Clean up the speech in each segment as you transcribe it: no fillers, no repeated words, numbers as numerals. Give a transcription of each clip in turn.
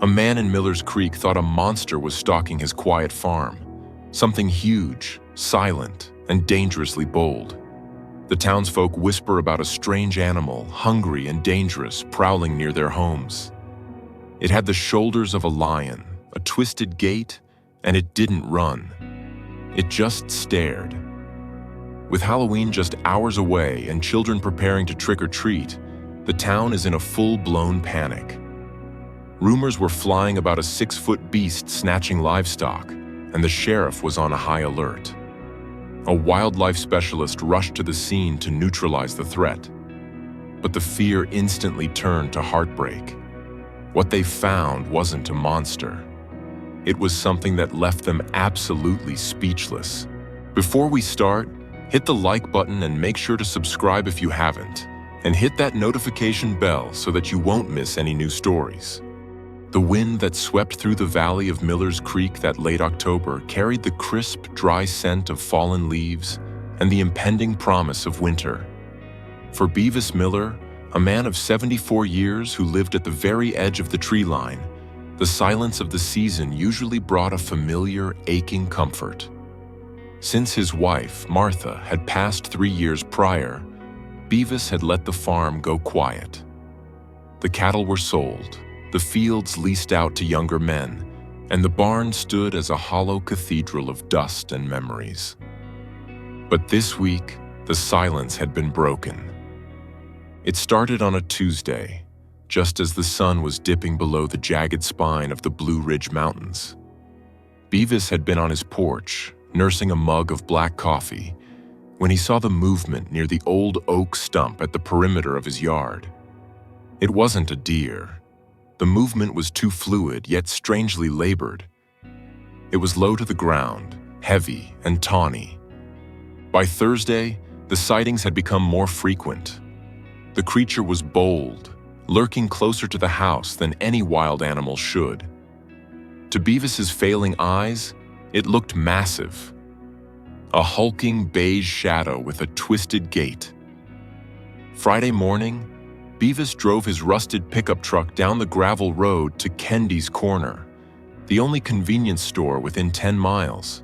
A man in Miller's Creek thought a monster was stalking his quiet farm. Something huge, silent, and dangerously bold. The townsfolk whisper about a strange animal, hungry and dangerous, prowling near their homes. It had the shoulders of a lion, a twisted gait, and it didn't run. It just stared. With Halloween just hours away and children preparing to trick or treat, the town is in a full-blown panic. Rumors were flying about a 6-foot beast snatching livestock, and the sheriff was on a high alert. A wildlife specialist rushed to the scene to neutralize the threat. But the fear instantly turned to heartbreak. What they found wasn't a monster. It was something that left them absolutely speechless. Before we start, hit the like button and make sure to subscribe if you haven't, and hit that notification bell so that you won't miss any new stories. The wind that swept through the valley of Miller's Creek that late October carried the crisp, dry scent of fallen leaves and the impending promise of winter. For Beavis Miller, a man of 74 years who lived at the very edge of the tree line, the silence of the season usually brought a familiar, aching comfort. Since his wife, Martha, had passed 3 years prior, Beavis had let the farm go quiet. The cattle were sold, the fields leased out to younger men, and the barn stood as a hollow cathedral of dust and memories. But this week, the silence had been broken. It started on a Tuesday, just as the sun was dipping below the jagged spine of the Blue Ridge Mountains. Beavis had been on his porch, nursing a mug of black coffee, when he saw the movement near the old oak stump at the perimeter of his yard. It wasn't a deer. The movement was too fluid, yet strangely labored. It was low to the ground, heavy and tawny. By Thursday, the sightings had become more frequent. The creature was bold, lurking closer to the house than any wild animal should. To Beavis's failing eyes, it looked massive. A hulking beige shadow with a twisted gait. Friday morning, Beavis drove his rusted pickup truck down the gravel road to Kendy's Corner, the only convenience store within 10 miles.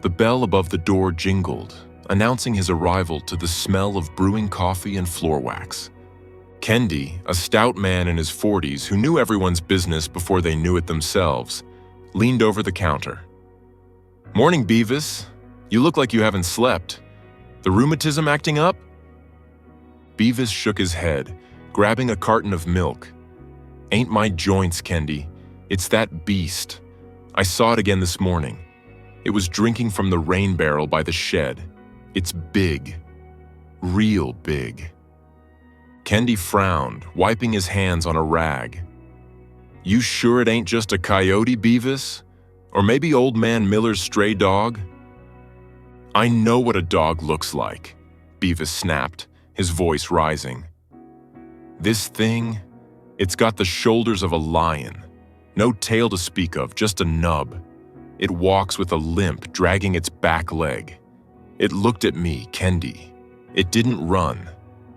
The bell above the door jingled, announcing his arrival to the smell of brewing coffee and floor wax. Kendy, a stout man in his 40s who knew everyone's business before they knew it themselves, leaned over the counter. "Morning, Beavis. You look like you haven't slept. The rheumatism acting up?" Beavis shook his head, grabbing a carton of milk. "Ain't my joints, Kendy. It's that beast. I saw it again this morning. It was drinking from the rain barrel by the shed. It's big. Real big." Kendy frowned, wiping his hands on a rag. "You sure it ain't just a coyote, Beavis? Or maybe old man Miller's stray dog?" "I know what a dog looks like," Beavis snapped, his voice rising. "This thing, it's got the shoulders of a lion. No tail to speak of, just a nub. It walks with a limp, dragging its back leg. It looked at me, Kendy. It didn't run.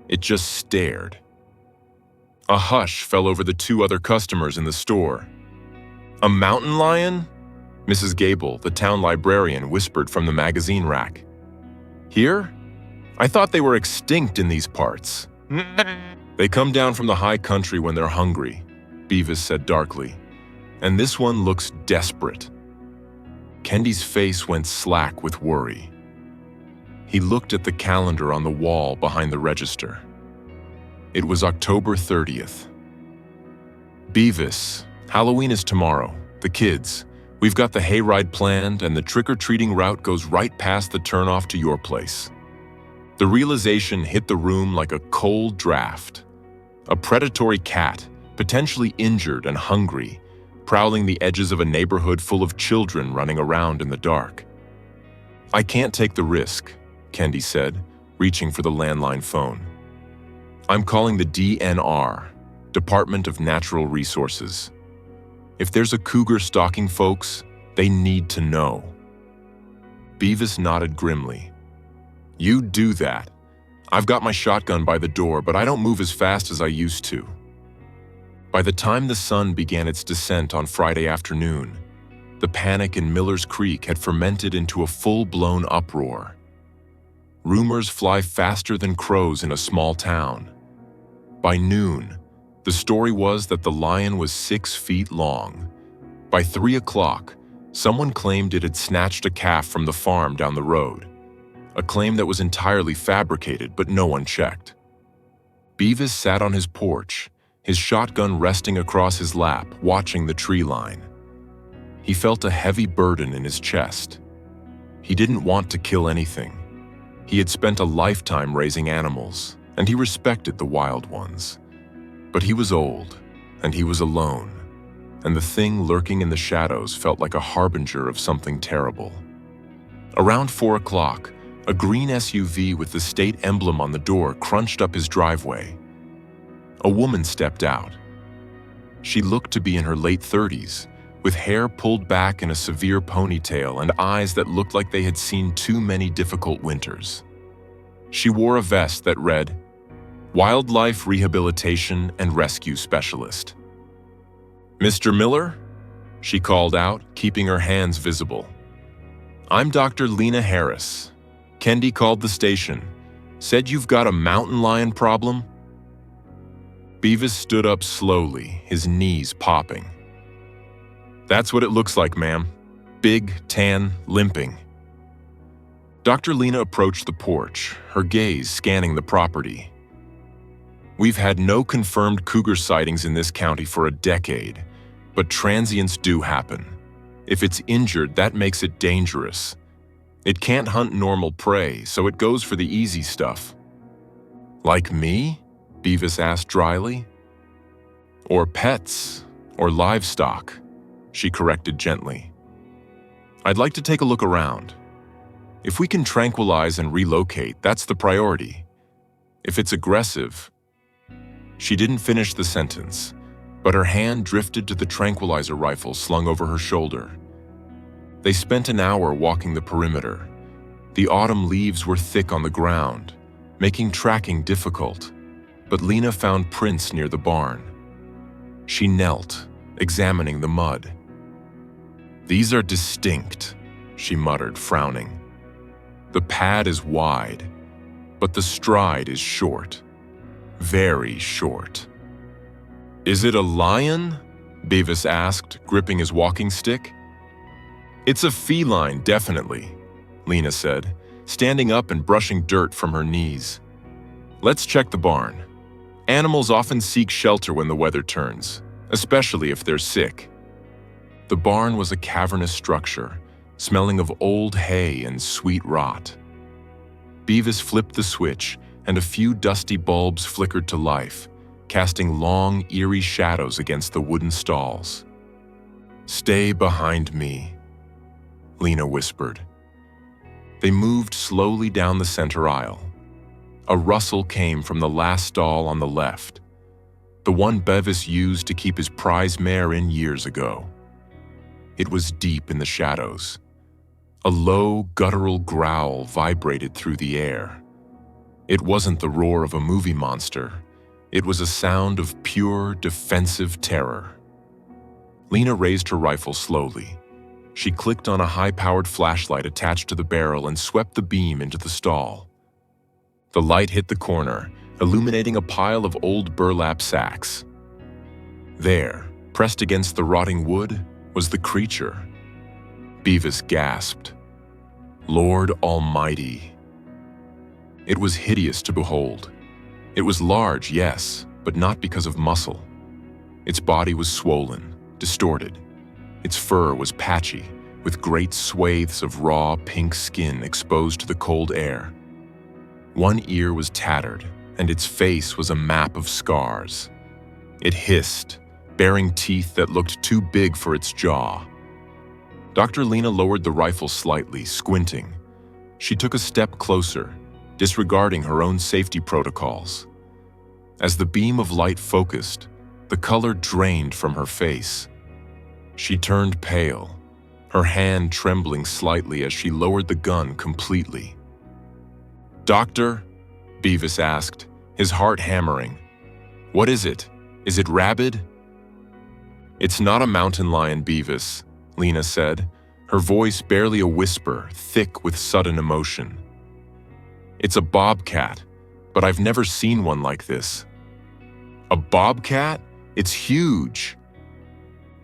It just stared." A hush fell over the 2 other customers in the store. "A mountain lion?" Mrs. Gable, the town librarian, whispered from the magazine rack. "Here? I thought they were extinct in these parts." "They come down from the high country when they're hungry," Beavis said darkly. "And this one looks desperate." Kendy's face went slack with worry. He looked at the calendar on the wall behind the register. It was October 30th. "Beavis, Halloween is tomorrow. The kids. We've got the hayride planned, and the trick-or-treating route goes right past the turnoff to your place." The realization hit the room like a cold draft. A predatory cat, potentially injured and hungry, prowling the edges of a neighborhood full of children running around in the dark. "I can't take the risk," Kendy said, reaching for the landline phone. "I'm calling the DNR, Department of Natural Resources. If there's a cougar stalking folks, they need to know." Beavis nodded grimly. "You do that. I've got my shotgun by the door, but I don't move as fast as I used to." By the time the sun began its descent on Friday afternoon, the panic in Miller's Creek had fermented into a full-blown uproar. Rumors fly faster than crows in a small town. By noon, the story was that the lion was 6 feet long. By 3 o'clock, someone claimed it had snatched a calf from the farm down the road, a claim that was entirely fabricated, but no one checked. Beavis sat on his porch, his shotgun resting across his lap, watching the tree line. He felt a heavy burden in his chest. He didn't want to kill anything. He had spent a lifetime raising animals, and he respected the wild ones. But he was old, and he was alone, and the thing lurking in the shadows felt like a harbinger of something terrible. Around 4 o'clock, a green SUV with the state emblem on the door crunched up his driveway. A woman stepped out. She looked to be in her late 30s, with hair pulled back in a severe ponytail and eyes that looked like they had seen too many difficult winters. She wore a vest that read, "Wildlife Rehabilitation and Rescue Specialist." "Mr. Miller?" she called out, keeping her hands visible. "I'm Dr. Lena Harris. Kendi called the station. Said you've got a mountain lion problem?" Beavis stood up slowly, his knees popping. "That's what it looks like, ma'am. Big, tan, limping." Dr. Lena approached the porch, her gaze scanning the property. "We've had no confirmed cougar sightings in this county for a decade, but transients do happen. If it's injured, that makes it dangerous. It can't hunt normal prey, so it goes for the easy stuff." "Like me?" Beavis asked dryly. "Or pets, or livestock," she corrected gently. "I'd like to take a look around. If we can tranquilize and relocate, that's the priority. If it's aggressive..." She didn't finish the sentence, but her hand drifted to the tranquilizer rifle slung over her shoulder. They spent an hour walking the perimeter. The autumn leaves were thick on the ground, making tracking difficult, but Lena found prints near the barn. She knelt, examining the mud. "These are distinct," she muttered, frowning. "The pad is wide, but the stride is short. Very short." "Is it a lion?" Beavis asked, gripping his walking stick. "It's a feline, definitely," Lena said, standing up and brushing dirt from her knees. "Let's check the barn. Animals often seek shelter when the weather turns, especially if they're sick." The barn was a cavernous structure, smelling of old hay and sweet rot. Beavis flipped the switch, and a few dusty bulbs flickered to life, casting long, eerie shadows against the wooden stalls. "Stay behind me," Lena whispered. They moved slowly down the center aisle. A rustle came from the last stall on the left, the one Bevis used to keep his prize mare in years ago. It was deep in the shadows. A low, guttural growl vibrated through the air. It wasn't the roar of a movie monster. It was a sound of pure, defensive terror. Lena raised her rifle slowly. She clicked on a high-powered flashlight attached to the barrel and swept the beam into the stall. The light hit the corner, illuminating a pile of old burlap sacks. There, pressed against the rotting wood, was the creature. Beavis gasped. "Lord Almighty!" It was hideous to behold. It was large, yes, but not because of muscle. Its body was swollen, distorted. Its fur was patchy, with great swathes of raw, pink skin exposed to the cold air. One ear was tattered, and its face was a map of scars. It hissed, baring teeth that looked too big for its jaw. Dr. Lena lowered the rifle slightly, squinting. She took a step closer, disregarding her own safety protocols. As the beam of light focused, the color drained from her face. She turned pale, her hand trembling slightly as she lowered the gun completely. "Doctor?" Beavis asked, his heart hammering. "What is it? Is it rabid?" "It's not a mountain lion, Beavis," Lena said, her voice barely a whisper, thick with sudden emotion. "It's a bobcat, but I've never seen one like this." "A bobcat? It's huge."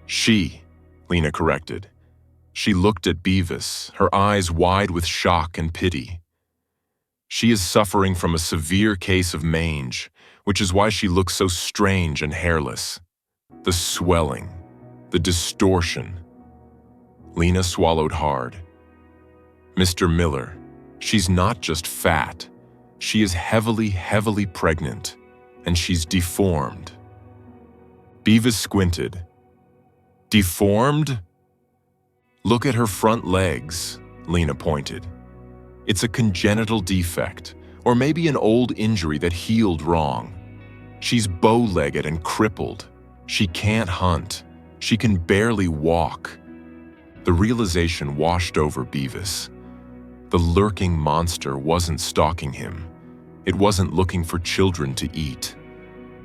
"She," Lena corrected. She looked at Beavis, her eyes wide with shock and pity. "She is suffering from a severe case of mange, which is why she looks so strange and hairless. The swelling, the distortion." Lena swallowed hard. "Mr. Miller, she's not just fat. She is heavily pregnant, and she's deformed." Beavis squinted. "Deformed?" "Look at her front legs," Lena pointed. "It's a congenital defect, or maybe an old injury that healed wrong. She's bow-legged and crippled. She can't hunt. She can barely walk." The realization washed over Beavis. The lurking monster wasn't stalking him. It wasn't looking for children to eat.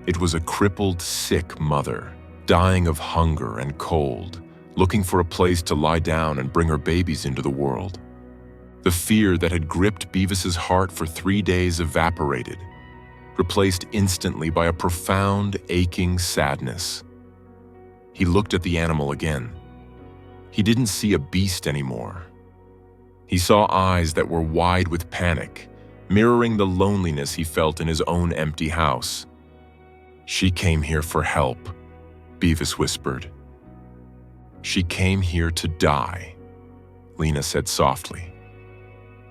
It was a crippled, sick mother, dying of hunger and cold, looking for a place to lie down and bring her babies into the world. The fear that had gripped Beavis's heart for 3 days evaporated, replaced instantly by a profound, aching sadness. He looked at the animal again. He didn't see a beast anymore. He saw eyes that were wide with panic, mirroring the loneliness he felt in his own empty house. "She came here for help," Beavis whispered. "She came here to die," Lena said softly.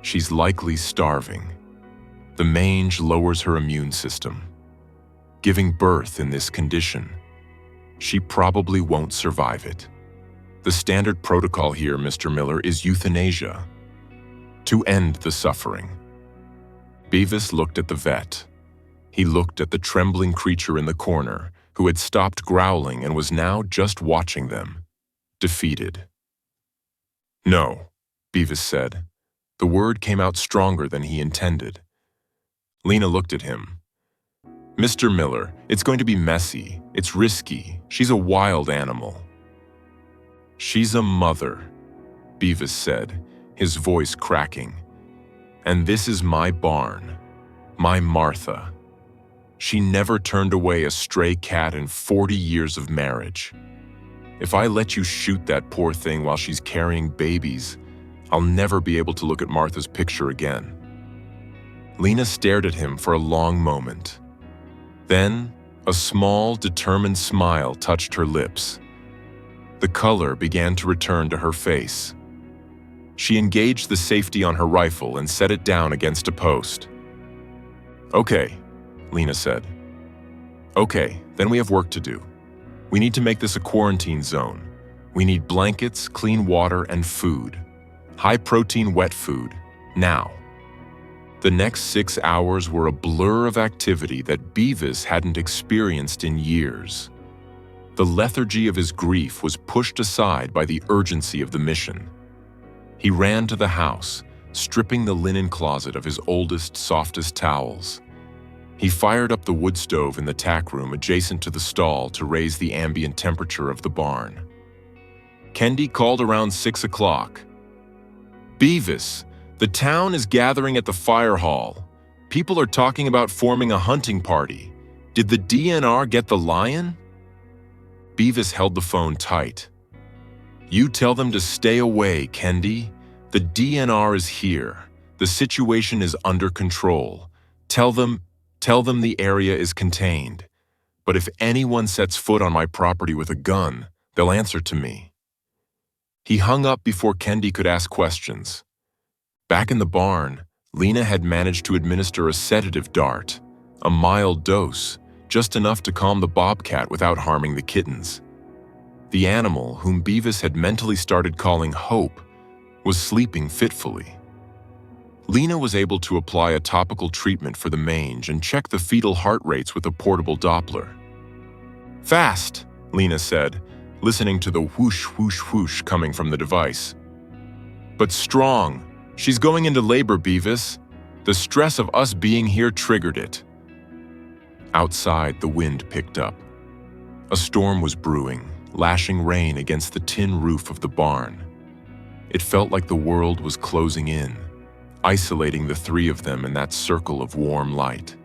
"She's likely starving. The mange lowers her immune system. Giving birth in this condition, she probably won't survive it. The standard protocol here, Mr. Miller, is euthanasia, to end the suffering." Beavis looked at the vet. He looked at the trembling creature in the corner, who had stopped growling and was now just watching them, defeated. "No," Beavis said. The word came out stronger than he intended. Lena looked at him. "Mr. Miller, it's going to be messy. It's risky. She's a wild animal." "She's a mother," Beavis said, his voice cracking. "And this is my barn, my Martha. She never turned away a stray cat in 40 years of marriage. If I let you shoot that poor thing while she's carrying babies, I'll never be able to look at Martha's picture again." Lena stared at him for a long moment. Then, a small, determined smile touched her lips. The color began to return to her face. She engaged the safety on her rifle and set it down against a post. "Okay," Lena said. "Okay, then we have work to do. We need to make this a quarantine zone. We need blankets, clean water, and food. High-protein wet food, now." The next 6 hours were a blur of activity that Beavis hadn't experienced in years. The lethargy of his grief was pushed aside by the urgency of the mission. He ran to the house, stripping the linen closet of his oldest, softest towels. He fired up the wood stove in the tack room adjacent to the stall to raise the ambient temperature of the barn. Kendi called around 6 o'clock. "Beavis, the town is gathering at the fire hall. People are talking about forming a hunting party. Did the DNR get the lion?" Beavis held the phone tight. "You tell them to stay away, Kendi. The DNR is here. The situation is under control. Tell them the area is contained. But if anyone sets foot on my property with a gun, they'll answer to me." He hung up before Kendi could ask questions. Back in the barn, Lena had managed to administer a sedative dart, a mild dose, just enough to calm the bobcat without harming the kittens. The animal, whom Beavis had mentally started calling Hope, was sleeping fitfully. Lena was able to apply a topical treatment for the mange and check the fetal heart rates with a portable Doppler. "Fast," Lena said, listening to the whoosh, whoosh, whoosh coming from the device. "But strong. She's going into labor, Beavis. The stress of us being here triggered it." Outside, the wind picked up. A storm was brewing, lashing rain against the tin roof of the barn. It felt like the world was closing in, isolating the three of them in that circle of warm light.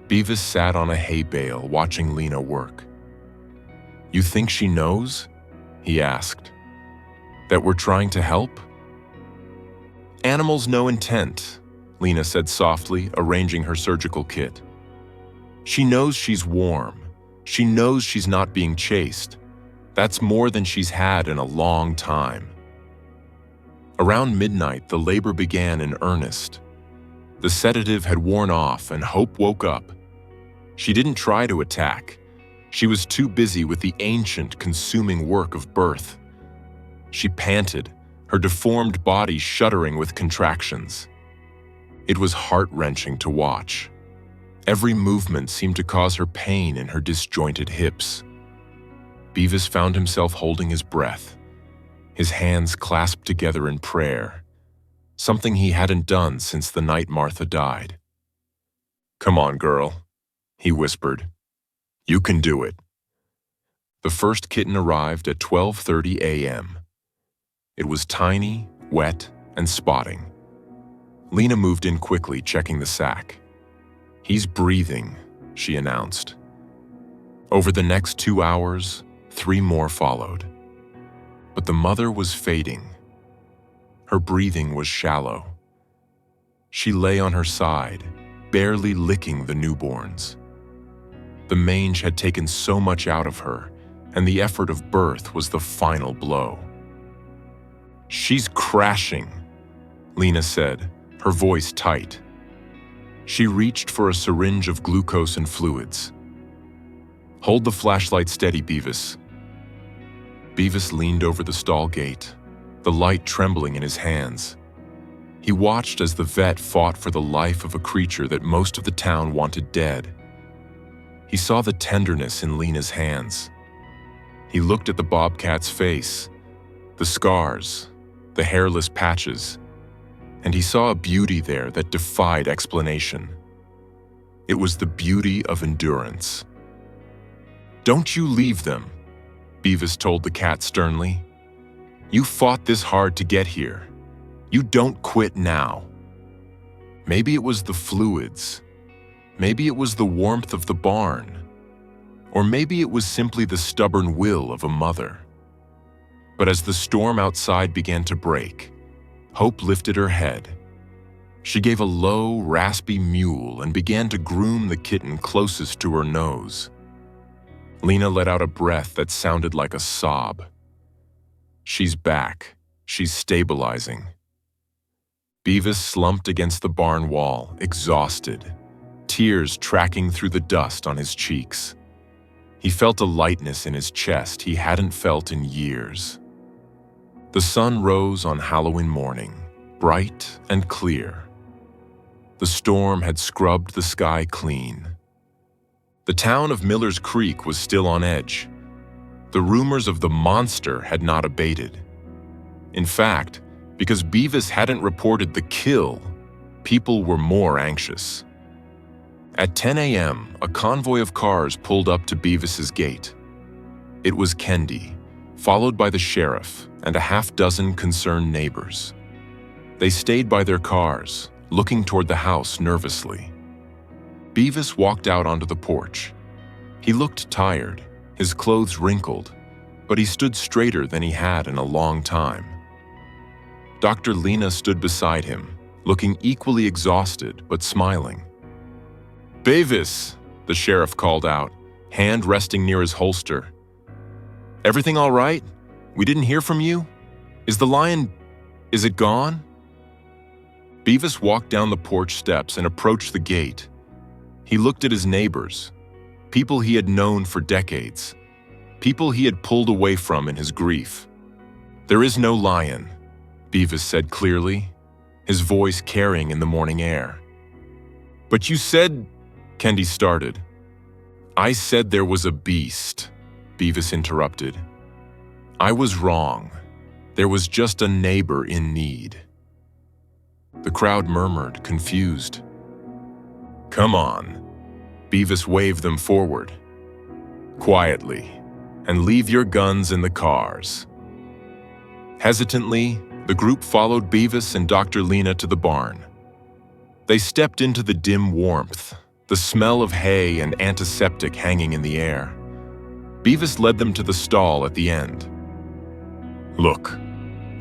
Beavis sat on a hay bale watching Lena work. "You think she knows?" he asked. "That we're trying to help?" "Animals know intent," Lena said softly, arranging her surgical kit. "She knows she's warm. She knows she's not being chased. That's more than she's had in a long time." Around midnight, the labor began in earnest. The sedative had worn off and Hope woke up. She didn't try to attack. She was too busy with the ancient, consuming work of birth. She panted, her deformed body shuddering with contractions. It was heart-wrenching to watch. Every movement seemed to cause her pain in her disjointed hips. Beavis found himself holding his breath, his hands clasped together in prayer, something he hadn't done since the night Martha died. "Come on, girl," he whispered. "You can do it." The first kitten arrived at 12:30 a.m. It was tiny, wet, and spotting. Lena moved in quickly, checking the sack. "He's breathing," she announced. Over the next 2 hours, 3 more followed. But the mother was fading. Her breathing was shallow. She lay on her side, barely licking the newborns. The mange had taken so much out of her, and the effort of birth was the final blow. "She's crashing," Lena said, her voice tight. She reached for a syringe of glucose and fluids. "Hold the flashlight steady, Beavis." Beavis leaned over the stall gate, the light trembling in his hands. He watched as the vet fought for the life of a creature that most of the town wanted dead. He saw the tenderness in Lena's hands. He looked at the bobcat's face, the scars, the hairless patches, and he saw a beauty there that defied explanation. It was the beauty of endurance. "Don't you leave them," Beavis told the cat sternly. "You fought this hard to get here. You don't quit now." Maybe it was the fluids. Maybe it was the warmth of the barn. Or maybe it was simply the stubborn will of a mother. But as the storm outside began to break, Hope lifted her head. She gave a low, raspy mewl and began to groom the kitten closest to her nose. Lena let out a breath that sounded like a sob. "She's back. She's stabilizing." Beavis slumped against the barn wall, exhausted, tears tracking through the dust on his cheeks. He felt a lightness in his chest he hadn't felt in years. The sun rose on Halloween morning, bright and clear. The storm had scrubbed the sky clean. The town of Miller's Creek was still on edge. The rumors of the monster had not abated. In fact, because Beavis hadn't reported the kill, people were more anxious. At 10 a.m., a convoy of cars pulled up to Beavis's gate. It was Kendi, followed by the sheriff and a half-dozen concerned neighbors. They stayed by their cars, looking toward the house nervously. Beavis walked out onto the porch. He looked tired, his clothes wrinkled, but he stood straighter than he had in a long time. Dr. Lena stood beside him, looking equally exhausted but smiling. "Beavis," the sheriff called out, hand resting near his holster. "Everything all right? We didn't hear from you? Is it gone?" Beavis walked down the porch steps and approached the gate. He looked at his neighbors, people he had known for decades, people he had pulled away from in his grief. "There is no lion," Beavis said clearly, his voice carrying in the morning air. "But you said," Kendi started. "I said there was a beast," Beavis interrupted. "I was wrong. There was just a neighbor in need." The crowd murmured, confused. "Come on." Beavis waved them forward. "Quietly, and leave your guns in the cars." Hesitantly, the group followed Beavis and Dr. Lena to the barn. They stepped into the dim warmth, the smell of hay and antiseptic hanging in the air. Beavis led them to the stall at the end. "Look,"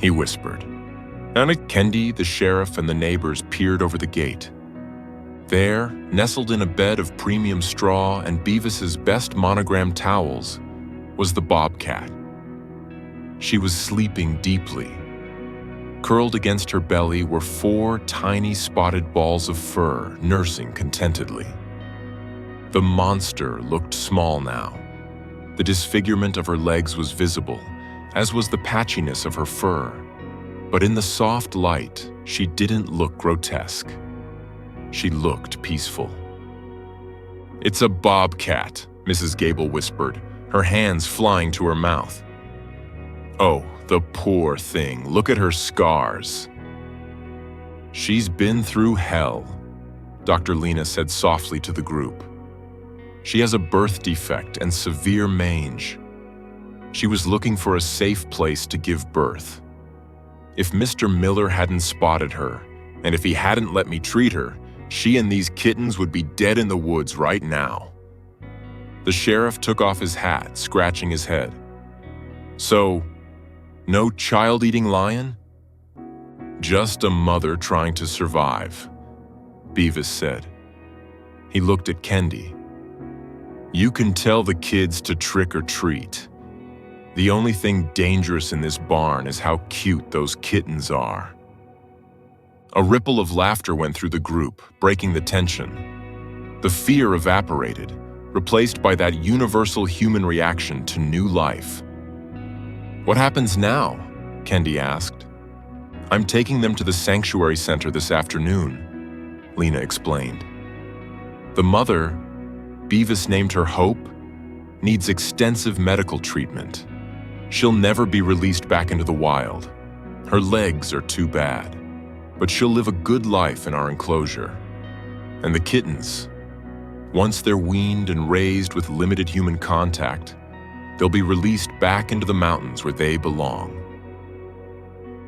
he whispered. Anna, Kendi, the sheriff, and the neighbors peered over the gate. There, nestled in a bed of premium straw and Beavis's best monogrammed towels, was the bobcat. She was sleeping deeply. Curled against her belly were 4 tiny spotted balls of fur nursing contentedly. The monster looked small now. The disfigurement of her legs was visible, as was the patchiness of her fur. But in the soft light, she didn't look grotesque. She looked peaceful. "It's a bobcat," Mrs. Gable whispered, her hands flying to her mouth. "Oh, the poor thing, look at her scars." "She's been through hell," Dr. Lena said softly to the group. "She has a birth defect and severe mange. She was looking for a safe place to give birth. If Mr. Miller hadn't spotted her, and if he hadn't let me treat her, she and these kittens would be dead in the woods right now." The sheriff took off his hat, scratching his head. "So, no child-eating lion?" "Just a mother trying to survive," Beavis said. He looked at Kendi. "You can tell the kids to trick or treat. The only thing dangerous in this barn is how cute those kittens are." A ripple of laughter went through the group, breaking the tension. The fear evaporated, replaced by that universal human reaction to new life. "What happens now?" Kendi asked. "I'm taking them to the sanctuary center this afternoon," Lena explained. "The mother, Beavis named her Hope, needs extensive medical treatment. She'll never be released back into the wild. Her legs are too bad, but she'll live a good life in our enclosure. And the kittens, once they're weaned and raised with limited human contact, they'll be released back into the mountains where they belong."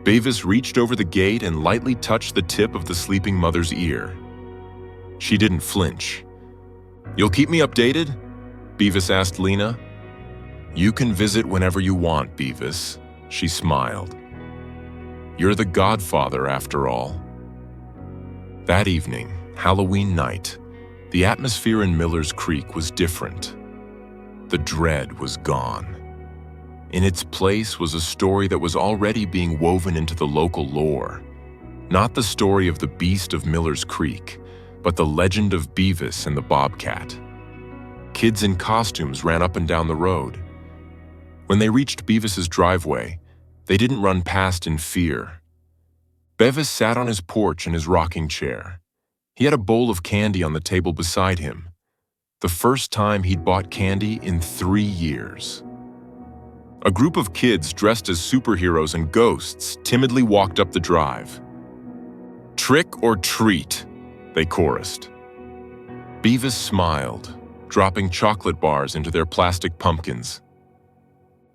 Beavis reached over the gate and lightly touched the tip of the sleeping mother's ear. She didn't flinch. "You'll keep me updated?" Beavis asked Lena. "You can visit whenever you want, Beavis," she smiled. "You're the godfather, after all." That evening, Halloween night, the atmosphere in Miller's Creek was different. The dread was gone. In its place was a story that was already being woven into the local lore. Not the story of the beast of Miller's Creek, but the legend of Beavis and the bobcat. Kids in costumes ran up and down the road. When they reached Beavis's driveway, they didn't run past in fear. Beavis sat on his porch in his rocking chair. He had a bowl of candy on the table beside him. The first time he'd bought candy in 3 years. A group of kids dressed as superheroes and ghosts timidly walked up the drive. "Trick or treat," they chorused. Beavis smiled, dropping chocolate bars into their plastic pumpkins.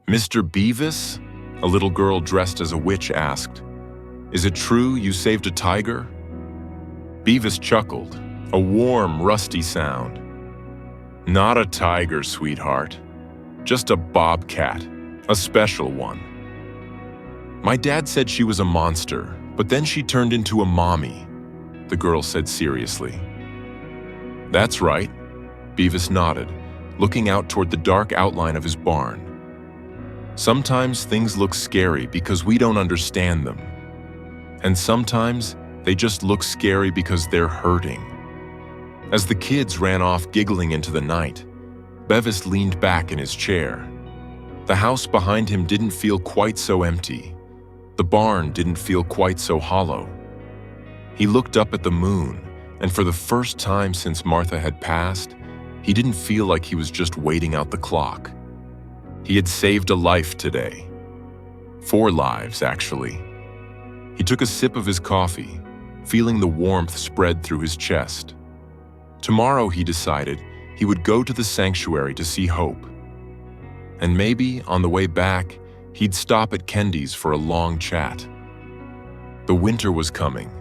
"Mr. Beavis?" a little girl dressed as a witch asked. "Is it true you saved a tiger?" Beavis chuckled, a warm, rusty sound. "Not a tiger, sweetheart. Just a bobcat, a special one. My dad said she was a monster, but then she turned into a mommy," the girl said seriously. "That's right," Beavis nodded, looking out toward the dark outline of his barn. "Sometimes things look scary because we don't understand them. And sometimes they just look scary because they're hurting." As the kids ran off giggling into the night, Beavis leaned back in his chair. The house behind him didn't feel quite so empty. The barn didn't feel quite so hollow. He looked up at the moon, and for the first time since Martha had passed, he didn't feel like he was just waiting out the clock. He had saved a life today. 4 lives, actually. He took a sip of his coffee, feeling the warmth spread through his chest. Tomorrow, he decided, he would go to the sanctuary to see Hope. And maybe, on the way back, he'd stop at Kendi's for a long chat. The winter was coming,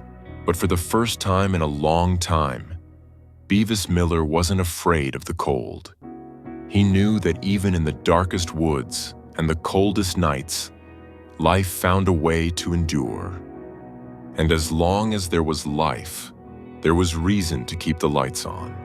but for the first time in a long time, Beavis Miller wasn't afraid of the cold. He knew that even in the darkest woods and the coldest nights, life found a way to endure. And as long as there was life, there was reason to keep the lights on.